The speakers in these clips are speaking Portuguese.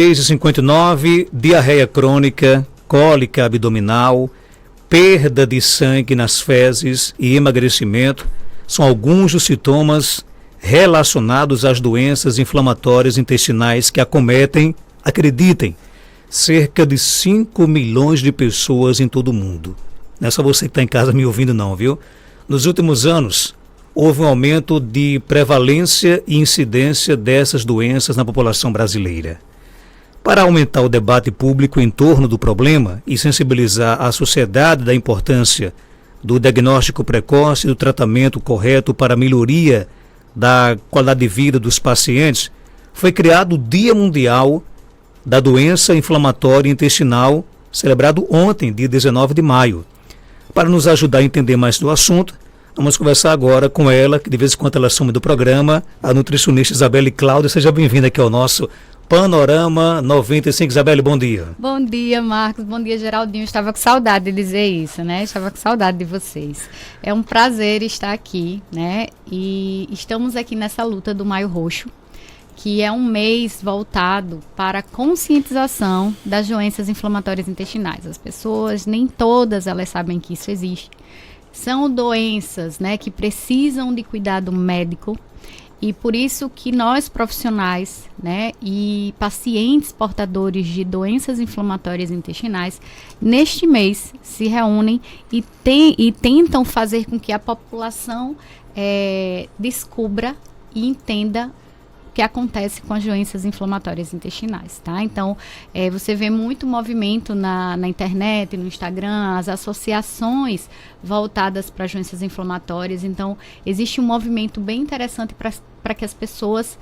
6h59, diarreia crônica, cólica abdominal, perda de sangue nas fezes e emagrecimento são alguns dos sintomas relacionados às doenças inflamatórias intestinais que acometem, acreditem, cerca de 5 milhões de pessoas em todo o mundo. Não é só você que está em casa me ouvindo não, viu? Nos últimos anos, houve um aumento de prevalência e incidência dessas doenças na população brasileira. Para aumentar o debate público em torno do problema e sensibilizar a sociedade da importância do diagnóstico precoce e do tratamento correto para a melhoria da qualidade de vida dos pacientes, foi criado o Dia Mundial da Doença Inflamatória Intestinal, celebrado ontem, dia 19 de maio. Para nos ajudar a entender mais do assunto, vamos conversar agora com ela, que de vez em quando ela assume do programa, a nutricionista Isabelle Cláudia. Seja bem-vinda aqui ao nosso Panorama 95. Isabelle, bom dia. Bom dia, Marcos. Bom dia, Geraldinho. Estava com saudade de dizer isso, né? Estava com saudade de vocês. É um prazer estar aqui, né? E estamos aqui nessa luta do Maio Roxo, que é um mês voltado para a conscientização das doenças inflamatórias intestinais. As pessoas, nem todas elas sabem que isso existe. São doenças, né, que precisam de cuidado médico. E por isso que nós profissionais, né, e pacientes portadores de doenças inflamatórias intestinais, neste mês se reúnem e tentam fazer com que a população descubra e entenda o que acontece com as doenças inflamatórias intestinais, tá? Então, você vê muito movimento na internet, no Instagram, as associações voltadas para as doenças inflamatórias. Então, existe um movimento bem interessante para que as pessoas,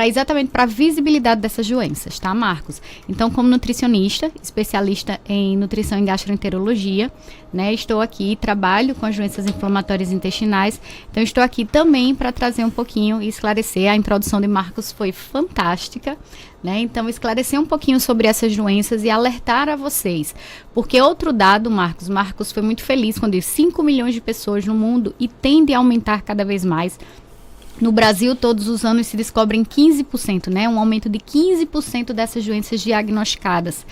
exatamente para a visibilidade dessas doenças, tá, Marcos? Então, como nutricionista, especialista em nutrição e gastroenterologia, né, estou aqui, trabalho com as doenças inflamatórias intestinais, então estou aqui também para trazer um pouquinho e esclarecer. A introdução de Marcos foi fantástica, né? Então, esclarecer um pouquinho sobre essas doenças e alertar a vocês, porque outro dado, Marcos foi muito feliz quando disse 5 milhões de pessoas no mundo e tende a aumentar cada vez mais. No Brasil, todos os anos se descobrem 15%, né? Um aumento de 15% dessas doenças diagnosticadas.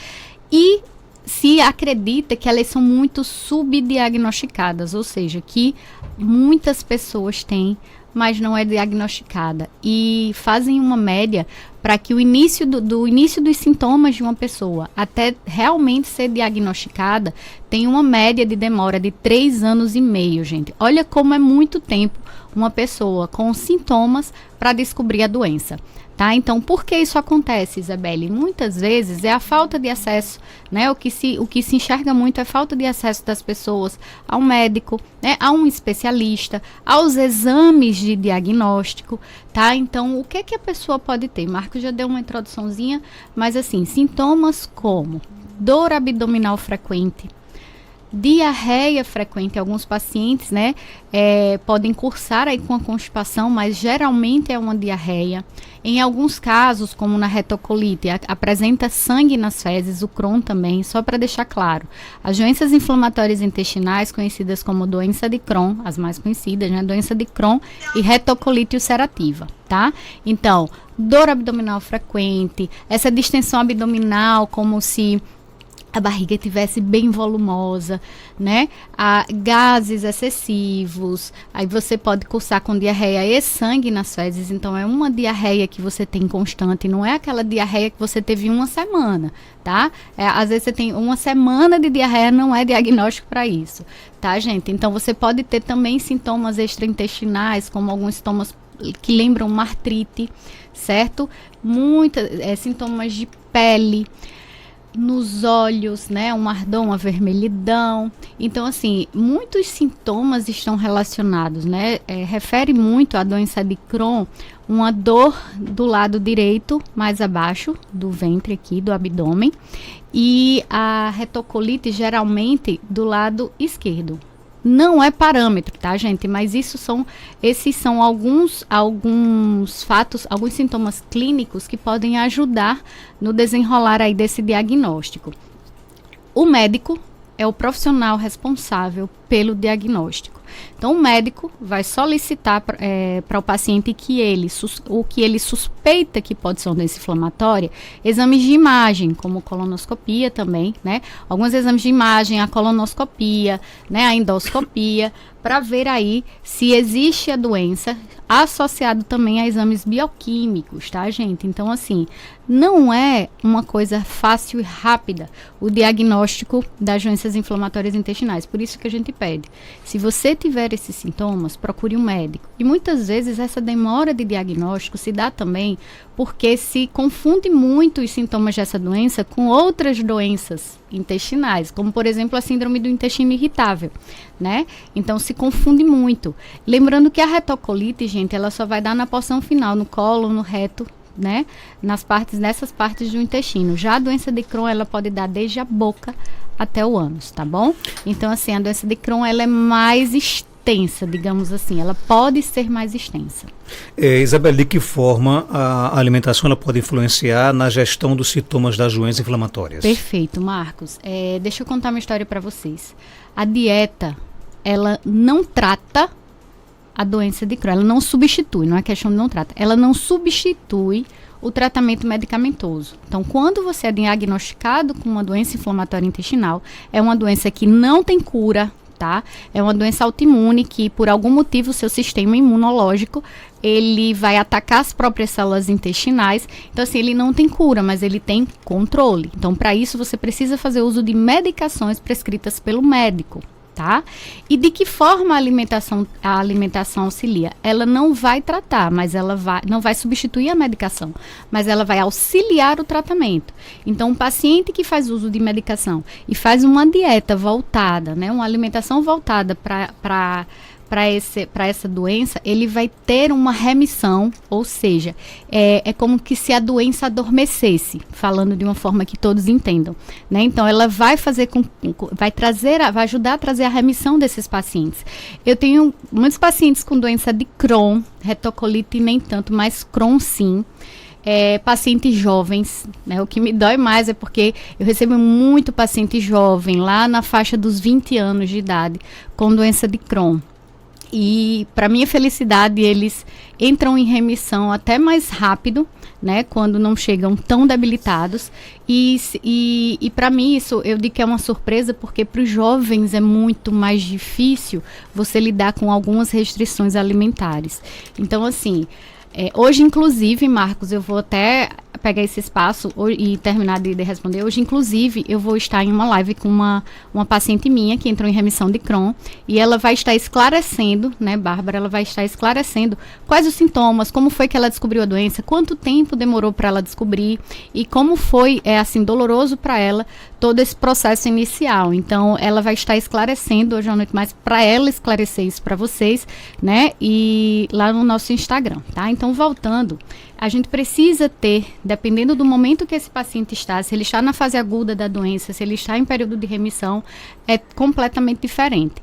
E se acredita que elas são muito subdiagnosticadas, ou seja, que muitas pessoas têm, mas não é diagnosticada. E fazem uma média para que o início do início dos sintomas de uma pessoa até realmente ser diagnosticada tem uma média de demora de 3 anos e meio, gente. Olha como é muito tempo uma pessoa com sintomas para descobrir a doença, tá? Então, por que isso acontece, Isabelle? Muitas vezes é a falta de acesso, né? O que se enxerga muito é a falta de acesso das pessoas ao médico, né? A um especialista, aos exames de diagnóstico, tá? Então, o que a pessoa pode ter? Marcos já deu uma introduçãozinha, mas assim, sintomas como dor abdominal frequente, diarreia frequente. Alguns pacientes, né, podem cursar aí com a constipação, mas geralmente é uma diarreia. Em alguns casos, como na retocolite, apresenta sangue nas fezes, o Crohn também, só para deixar claro. As doenças inflamatórias intestinais, conhecidas como doença de Crohn, as mais conhecidas, né, doença de Crohn e retocolite ulcerativa, tá? Então, dor abdominal frequente, essa distensão abdominal, como se a barriga estivesse bem volumosa, né? Gases excessivos, aí você pode cursar com diarreia e sangue nas fezes. Então, é uma diarreia que você tem constante, não é aquela diarreia que você teve uma semana, tá? Às vezes você tem uma semana de diarreia, não é diagnóstico para isso, tá, gente? Então, você pode ter também sintomas extraintestinais, como alguns sintomas que lembram uma artrite, certo? Sintomas de pele, nos olhos, né, um ardor, uma vermelhidão. Então, assim, muitos sintomas estão relacionados, né, refere muito à doença de Crohn, uma dor do lado direito, mais abaixo do ventre aqui, do abdômen, e a retocolite geralmente do lado esquerdo. Não é parâmetro, tá, gente? Mas esses são alguns fatos, alguns sintomas clínicos que podem ajudar no desenrolar aí desse diagnóstico. O médico é o profissional responsável pelo diagnóstico. Então, o médico vai solicitar para o paciente que ele suspeita que pode ser uma doença inflamatória, exames de imagem, como colonoscopia também, né? Alguns exames de imagem, a colonoscopia, né? A endoscopia, para ver aí se existe a doença, associado também a exames bioquímicos, tá, gente? Então, assim, não é uma coisa fácil e rápida o diagnóstico das doenças inflamatórias intestinais. Por isso que a gente pede. Se você tiver esses sintomas, procure um médico. E muitas vezes essa demora de diagnóstico se dá também porque se confunde muito os sintomas dessa doença com outras doenças intestinais, como, por exemplo, a síndrome do intestino irritável, né? Então, se confunde muito. Lembrando que a retocolite, gente, ela só vai dar na porção final, no colo, no reto, né? Nessas partes do intestino. Já a doença de Crohn, ela pode dar desde a boca até o ânus, tá bom? Então, assim, a doença de Crohn, ela é mais extensa, digamos assim. Ela pode ser mais extensa. Isabel, de que forma a alimentação ela pode influenciar na gestão dos sintomas das doenças inflamatórias? Perfeito, Marcos. Deixa eu contar uma história para vocês. A dieta, ela não trata a doença de Crohn, ela não substitui, não é questão de não trata, ela não substitui o tratamento medicamentoso. Então, quando você é diagnosticado com uma doença inflamatória intestinal, é uma doença que não tem cura, tá? É uma doença autoimune que, por algum motivo, o seu sistema imunológico, ele vai atacar as próprias células intestinais. Então, assim, ele não tem cura, mas ele tem controle. Então, para isso, você precisa fazer uso de medicações prescritas pelo médico, tá? E de que forma a alimentação auxilia? Ela não vai tratar, mas não vai substituir a medicação, mas ela vai auxiliar o tratamento. Então, um paciente que faz uso de medicação e faz uma dieta voltada, né, uma alimentação voltada para essa doença, ele vai ter uma remissão, ou seja, é como que se a doença adormecesse, falando de uma forma que todos entendam, né? Então, ela vai vai ajudar a trazer a remissão desses pacientes. Eu tenho muitos pacientes com doença de Crohn, retocolite nem tanto, mas Crohn sim. Pacientes jovens, né? O que me dói mais é porque eu recebo muito paciente jovem, lá na faixa dos 20 anos de idade, com doença de Crohn. E, para minha felicidade, eles entram em remissão até mais rápido, né, quando não chegam tão debilitados. E para mim, isso eu digo que é uma surpresa, porque para os jovens é muito mais difícil você lidar com algumas restrições alimentares. Então, assim, hoje, inclusive, Marcos, eu vou até pegar esse espaço e terminar de responder. Hoje, inclusive, eu vou estar em uma live com uma paciente minha que entrou em remissão de Crohn, e ela vai estar esclarecendo, né, Bárbara, ela vai estar esclarecendo quais os sintomas, como foi que ela descobriu a doença, quanto tempo demorou para ela descobrir e como foi, assim, doloroso para ela todo esse processo inicial. Então, ela vai estar esclarecendo hoje à noite mais para ela esclarecer isso para vocês, né, e lá no nosso Instagram, tá? Então, voltando, a gente precisa ter, dependendo do momento que esse paciente está, se ele está na fase aguda da doença, se ele está em período de remissão, é completamente diferente.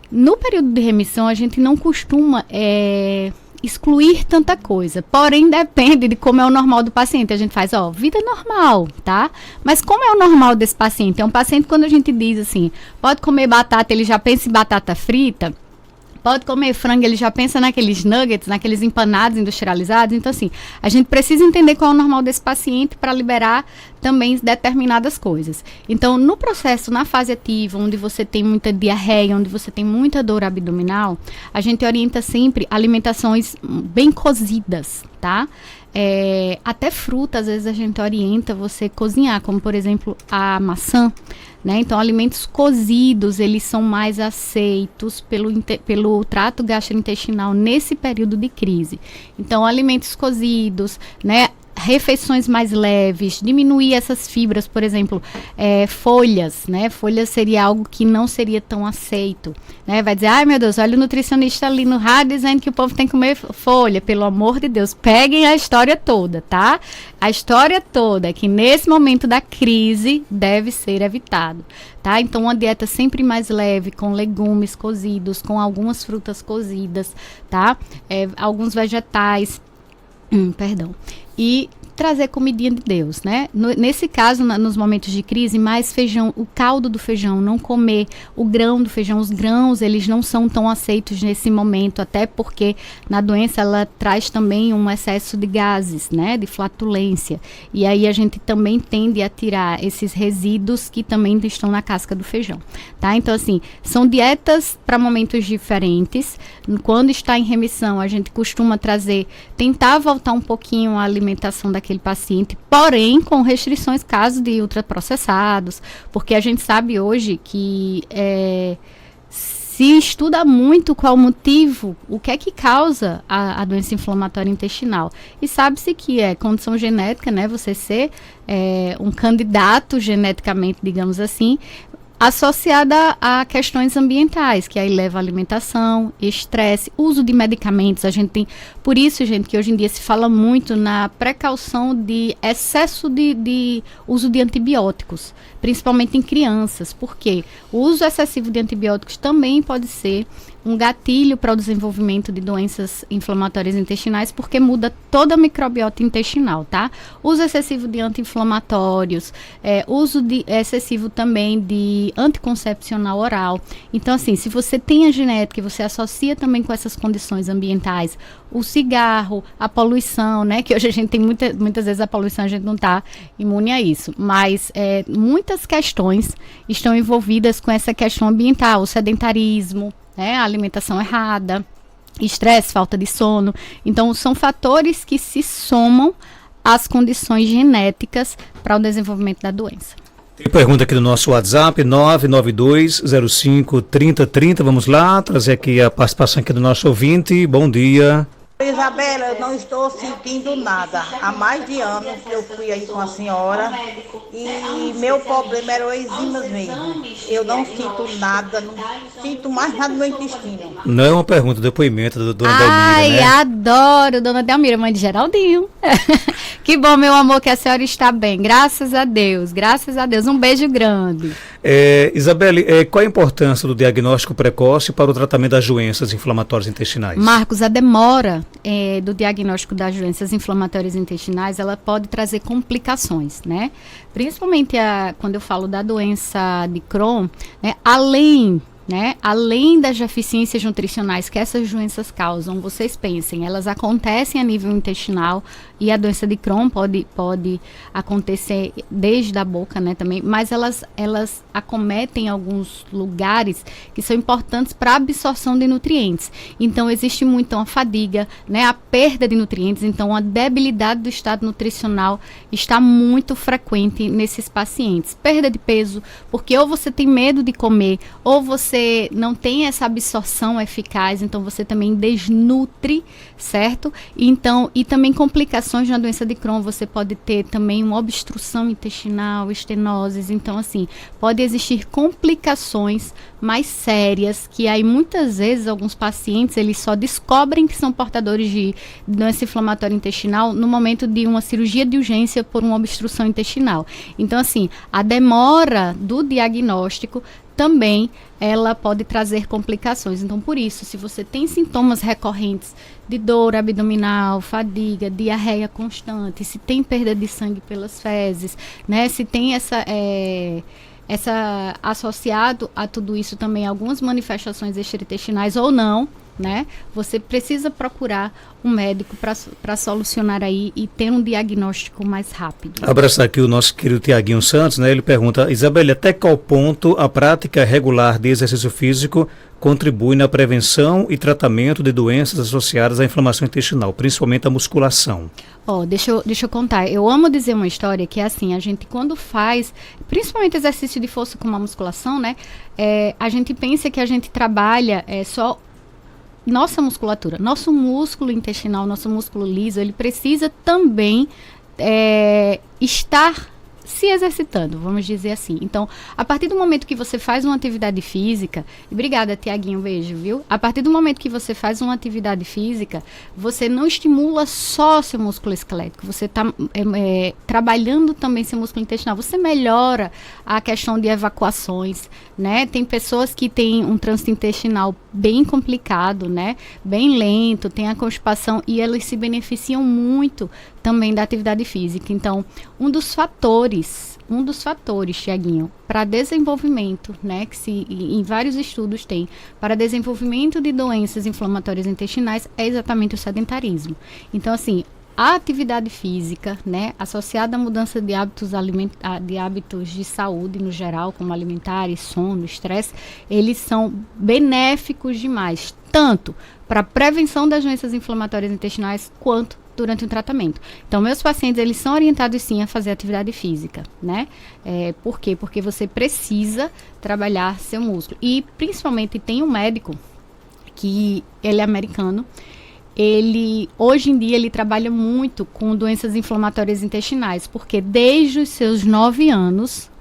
No período de remissão, a gente não costuma excluir tanta coisa, porém depende de como é o normal do paciente. A gente faz, vida normal, tá? Mas como é o normal desse paciente? É um paciente, quando a gente diz assim, pode comer batata, ele já pensa em batata frita. Pode comer frango, ele já pensa naqueles nuggets, naqueles empanados industrializados. Então, assim, a gente precisa entender qual é o normal desse paciente para liberar também determinadas coisas. Então, no processo, na fase ativa, onde você tem muita diarreia, onde você tem muita dor abdominal, a gente orienta sempre alimentações bem cozidas, tá? Até fruta, às vezes a gente orienta você cozinhar, como por exemplo a maçã, né? Então, alimentos cozidos, eles são mais aceitos pelo trato gastrointestinal nesse período de crise. Então, alimentos cozidos, né? Refeições mais leves, diminuir essas fibras, por exemplo, folhas, né? Folhas seria algo que não seria tão aceito, né? Vai dizer, ai meu Deus, olha o nutricionista ali no rádio dizendo que o povo tem que comer folha. Pelo amor de Deus, peguem a história toda, tá? A história toda é que nesse momento da crise deve ser evitado, tá? Então, uma dieta sempre mais leve, com legumes cozidos, com algumas frutas cozidas, tá? Alguns vegetais, perdão. E trazer comidinha de Deus, né? Nesse caso, nos momentos de crise, mais feijão, o caldo do feijão, não comer o grão do feijão. Os grãos, eles não são tão aceitos nesse momento, até porque na doença ela traz também um excesso de gases, né? De flatulência. E aí a gente também tende a tirar esses resíduos que também estão na casca do feijão, tá? Então, assim, são dietas para momentos diferentes. Quando está em remissão, a gente costuma tentar voltar um pouquinho a alimentação daquele paciente, porém com restrições caso de ultraprocessados, porque a gente sabe hoje que se estuda muito qual o motivo, o que é que causa a doença inflamatória intestinal. E sabe-se que é condição genética, né? Você ser um candidato geneticamente, digamos assim, associada a questões ambientais, que aí leva a alimentação, estresse, uso de medicamentos. A gente tem, por isso, gente, que hoje em dia se fala muito na precaução de excesso de uso de antibióticos, principalmente em crianças, porque o uso excessivo de antibióticos também pode ser um gatilho para o desenvolvimento de doenças inflamatórias intestinais, porque muda toda a microbiota intestinal, tá? Uso excessivo de anti-inflamatórios, uso excessivo também de anticoncepcional oral. Então, assim, se você tem a genética e você associa também com essas condições ambientais, o cigarro, a poluição, né? Que hoje a gente tem muitas vezes a poluição, a gente não está imune a isso. Mas muitas questões estão envolvidas com essa questão ambiental, o sedentarismo, a alimentação errada, estresse, falta de sono. Então, são fatores que se somam às condições genéticas para o desenvolvimento da doença. Tem pergunta aqui no nosso WhatsApp, 992053030. Vamos lá, trazer aqui a participação aqui do nosso ouvinte. Bom dia. Isabela, eu não estou sentindo nada. Há mais de anos que eu fui aí com a senhora e meu problema era o enzimas mesmo. Eu não sinto nada, não sinto mais nada no meu intestino. Não é uma pergunta, depoimento da dona Delmira, né? Ai, adoro, dona Delmira, mãe de Geraldinho. Que bom, meu amor, que a senhora está bem. Graças a Deus, graças a Deus. Um beijo grande. Isabelle, qual a importância do diagnóstico precoce para o tratamento das doenças inflamatórias intestinais? Marcos, a demora do diagnóstico das doenças inflamatórias intestinais, ela pode trazer complicações, né? Principalmente quando eu falo da doença de Crohn, né? Além das deficiências nutricionais que essas doenças causam, vocês pensem, elas acontecem a nível intestinal e a doença de Crohn pode acontecer desde a boca, né, também, mas elas acometem alguns lugares que são importantes para a absorção de nutrientes. Então, existe muito a fadiga, né, a perda de nutrientes, então a debilidade do estado nutricional está muito frequente nesses pacientes. Perda de peso, porque ou você tem medo de comer, ou você não tem essa absorção eficaz, então você também desnutre, certo? Então, e também complicações na doença de Crohn, você pode ter também uma obstrução intestinal, estenoses, então assim, pode existir complicações mais sérias, que aí muitas vezes alguns pacientes, eles só descobrem que são portadores de doença inflamatória intestinal no momento de uma cirurgia de urgência por uma obstrução intestinal. Então assim, a demora do diagnóstico também ela pode trazer complicações. Então, por isso, se você tem sintomas recorrentes de dor abdominal, fadiga, diarreia constante, se tem perda de sangue pelas fezes, né, se tem associado a tudo isso também algumas manifestações extraintestinais ou não, né? Você precisa procurar um médico para solucionar aí e ter um diagnóstico mais rápido. Abraçar aqui o nosso querido Tiaguinho Santos, né? Ele pergunta, Isabelle, até qual ponto a prática regular de exercício físico contribui na prevenção e tratamento de doenças associadas à inflamação intestinal, principalmente a musculação? Deixa eu contar. Eu amo dizer uma história que é assim, a gente quando faz, principalmente exercício de força como a musculação, né? A gente pensa que a gente trabalha só nossa musculatura, nosso músculo intestinal, nosso músculo liso, ele precisa também estar se exercitando, vamos dizer assim. Então, a partir do momento que você faz uma atividade física, e obrigada, Tiaguinho, beijo, viu? A partir do momento que você faz uma atividade física, você não estimula só seu músculo esquelético, você está trabalhando também seu músculo intestinal, você melhora a questão de evacuações, né? Tem pessoas que têm um trânsito intestinal bem complicado, né? Bem lento, tem a constipação e elas se beneficiam muito também da atividade física. Então, um dos fatores, Tiaguinho, para desenvolvimento, né, que em vários estudos tem, para desenvolvimento de doenças inflamatórias intestinais, é exatamente o sedentarismo. Então, assim, a atividade física, né, associada à mudança de hábitos de saúde no geral, como alimentares, sono, estresse, eles são benéficos demais, tanto para a prevenção das doenças inflamatórias intestinais, quanto durante o tratamento. Então, meus pacientes, eles são orientados sim a fazer atividade física, né? Por quê? Porque você precisa trabalhar seu músculo. E, principalmente, tem um médico que ele é americano. Hoje em dia, ele trabalha muito com doenças inflamatórias intestinais, porque desde os seus 9 anos,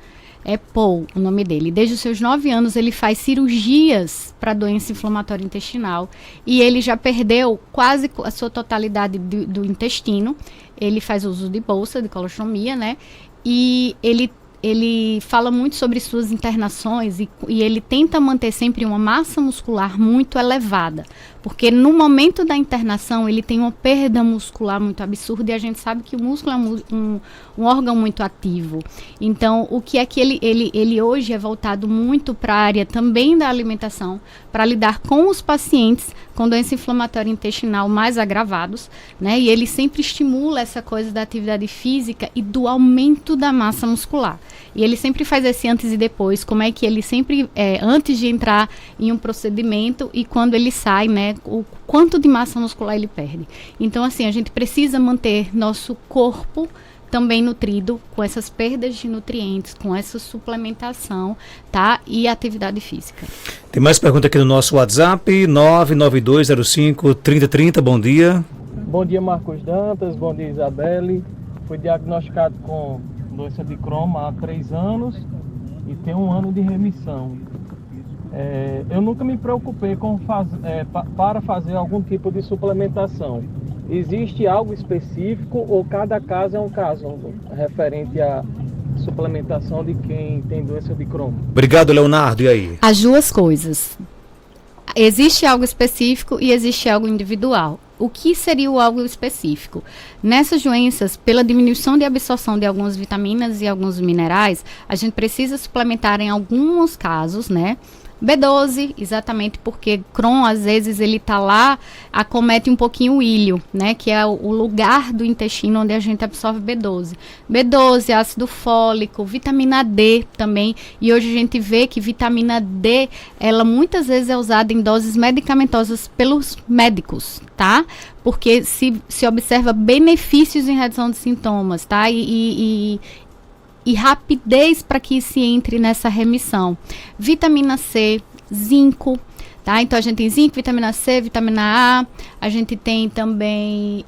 é Paul o nome dele, desde os seus 9 anos ele faz cirurgias para doença inflamatória intestinal e ele já perdeu quase a sua totalidade do intestino. Ele faz uso de bolsa, de colostomia, né? E ele fala muito sobre suas internações e ele tenta manter sempre uma massa muscular muito elevada, porque no momento da internação ele tem uma perda muscular muito absurda e a gente sabe que o músculo é um órgão muito ativo. Então, o que é que ele hoje é voltado muito para a área também da alimentação, para lidar com os pacientes com doença inflamatória intestinal mais agravados, né? E ele sempre estimula essa coisa da atividade física e do aumento da massa muscular. E ele sempre faz esse antes e depois, como é que ele sempre, antes de entrar em um procedimento e quando ele sai, né, o quanto de massa muscular ele perde. Então, assim, a gente precisa manter nosso corpo também nutrido com essas perdas de nutrientes, com essa suplementação, tá? E atividade física. Tem mais pergunta aqui no nosso WhatsApp, 99205-3030, bom dia. Bom dia, Marcos Dantas, bom dia, Isabelle. Fui diagnosticado com doença de Crohn há 3 anos e tenho 1 ano de remissão. Eu nunca me preocupei para fazer algum tipo de suplementação. Existe algo específico ou cada caso é um caso referente à suplementação de quem tem doença de Crohn? Obrigado, Leonardo. E aí? As duas coisas. Existe algo específico e existe algo individual. O que seria o algo específico? Nessas doenças, pela diminuição de absorção de algumas vitaminas e alguns minerais, a gente precisa suplementar em alguns casos, né? B12, exatamente porque Crohn, às vezes, ele tá lá, acomete um pouquinho o ilho, né? Que é o lugar do intestino onde a gente absorve B12. B12, ácido fólico, vitamina D também. E hoje a gente vê que vitamina D, ela muitas vezes é usada em doses medicamentosas pelos médicos, tá? Porque se observa benefícios em redução de sintomas, tá? E rapidez para que se entre nessa remissão. Vitamina C, zinco, tá? Então a gente tem zinco, vitamina C, vitamina A, a gente tem também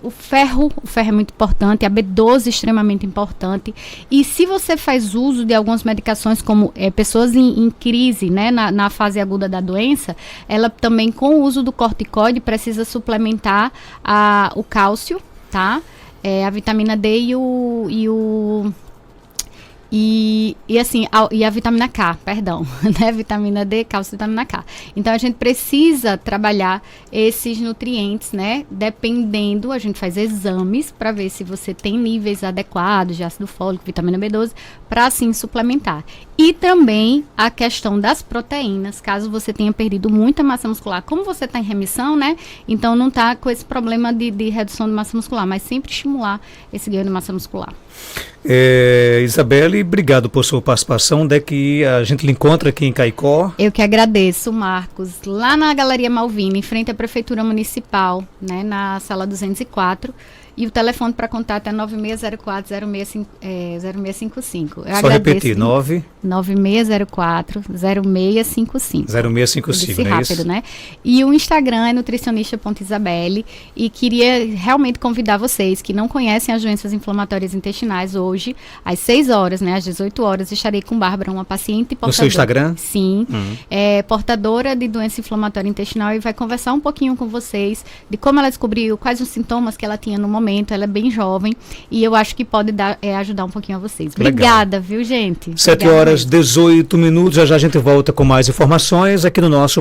o ferro é muito importante, a B12 é extremamente importante. E se você faz uso de algumas medicações, como pessoas em crise, né, na fase aguda da doença, ela também com o uso do corticoide precisa suplementar o cálcio, tá? A vitamina D e a vitamina K, perdão, né? Vitamina D, cálcio e vitamina K. Então, a gente precisa trabalhar esses nutrientes, né? Dependendo, a gente faz exames para ver se você tem níveis adequados de ácido fólico, vitamina B12, para assim suplementar. E também a questão das proteínas, caso você tenha perdido muita massa muscular. Como você está em remissão, né? Então, não está com esse problema de redução de massa muscular, mas sempre estimular esse ganho de massa muscular. Isabelle, obrigado por sua participação. Onde é que a gente lhe encontra aqui em Caicó? Eu que agradeço, Marcos. Lá na Galeria Malvina, em frente à Prefeitura Municipal, né, na sala 204. E o telefone para contato é 9604-0655. Só repetir, 9604-0655. 0655, rápido, é isso? Né? E o Instagram é nutricionista.isabelle. E queria realmente convidar vocês que não conhecem as doenças inflamatórias intestinais hoje, às 6 horas, né, às 18 horas, estarei com Bárbara, uma paciente portadora. No seu Instagram? Sim. Portadora de doença inflamatória intestinal e vai conversar um pouquinho com vocês de como ela descobriu, quais os sintomas que ela tinha no momento. Ela é bem jovem e eu acho que pode ajudar um pouquinho a vocês. Obrigada, legal. Viu, gente? 7 horas, 18 minutos. Já a gente volta com mais informações aqui no nosso